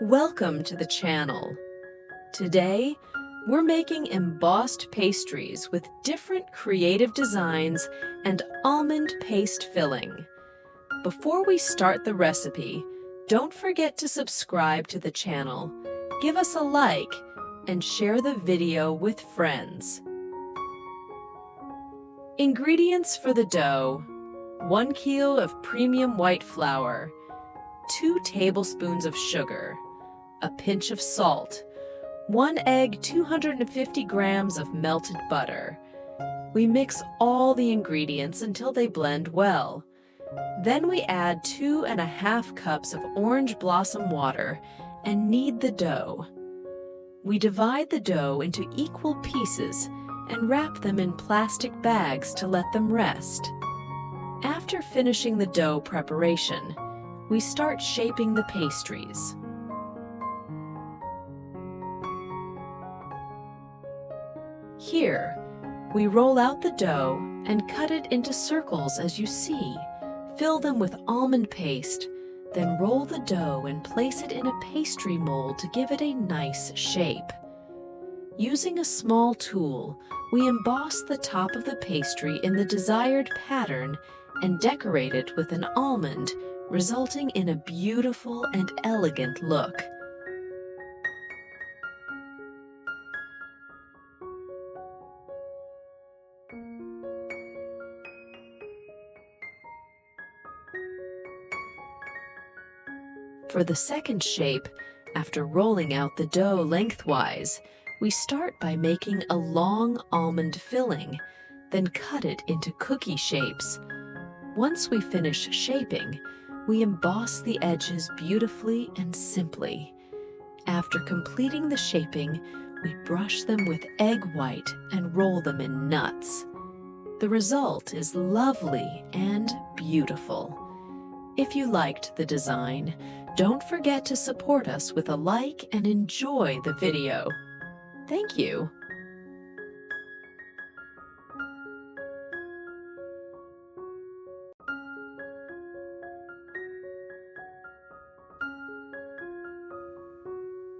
Welcome to the channel. Today, we're making embossed pastries with different creative designs and almond paste filling. Before we start the recipe, don't forget to subscribe to the channel, give us a like, and share the video with friends. Ingredients for the dough: 1 kg of premium white flour, 2 tablespoons of sugar, a pinch of salt, 1 egg, 250 grams of melted butter. We mix all the ingredients until they blend well. Then we add 2½ cups of orange blossom water and knead the dough. We divide the dough into equal pieces and wrap them in plastic bags to let them rest. After finishing the dough preparation, we start shaping the pastries. Here, we roll out the dough and cut it into circles as you see. Fill them with almond paste, then roll the dough and place it in a pastry mold to give it a nice shape. Using a small tool, we emboss the top of the pastry in the desired pattern and decorate it with an almond, resulting in a beautiful and elegant look. For the second shape, after rolling out the dough lengthwise, we start by making a long almond filling, then cut it into cookie shapes. Once we finish shaping, we emboss the edges beautifully and simply. After completing the shaping, we brush them with egg white and roll them in nuts. The result is lovely and beautiful. If you liked the design, don't forget to support us with a like and enjoy the video. Thank you.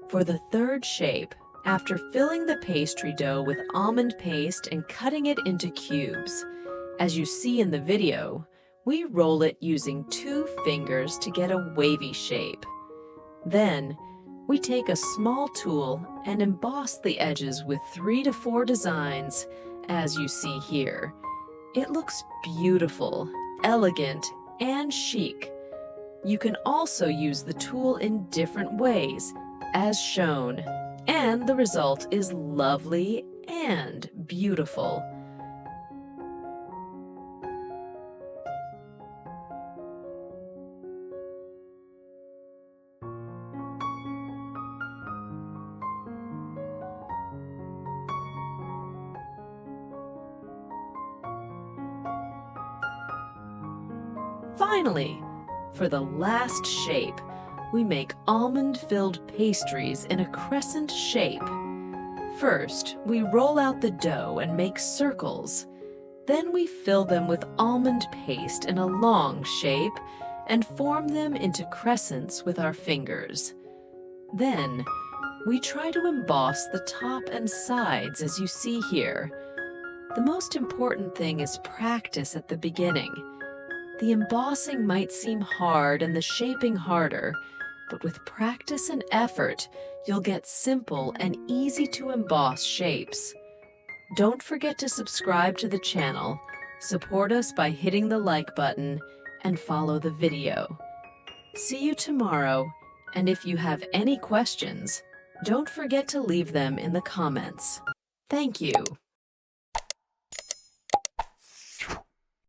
For the third shape, after filling the pastry dough with almond paste and cutting it into cubes, as you see in the video, we roll it using 2 fingers to get a wavy shape. Then, we take a small tool and emboss the edges with 3 to 4 designs, as you see here. It looks beautiful, elegant, and chic. You can also use the tool in different ways, as shown, and the result is lovely and beautiful. Finally, for the last shape, we make almond-filled pastries in a crescent shape. First, we roll out the dough and make circles. Then we fill them with almond paste in a long shape and form them into crescents with our fingers. Then, we try to emboss the top and sides as you see here. The most important thing is practice at the beginning. The embossing might seem hard and the shaping harder, but with practice and effort, you'll get simple and easy to emboss shapes. Don't forget to subscribe to the channel, support us by hitting the like button, and follow the video. See you tomorrow, and if you have any questions, don't forget to leave them in the comments. Thank you.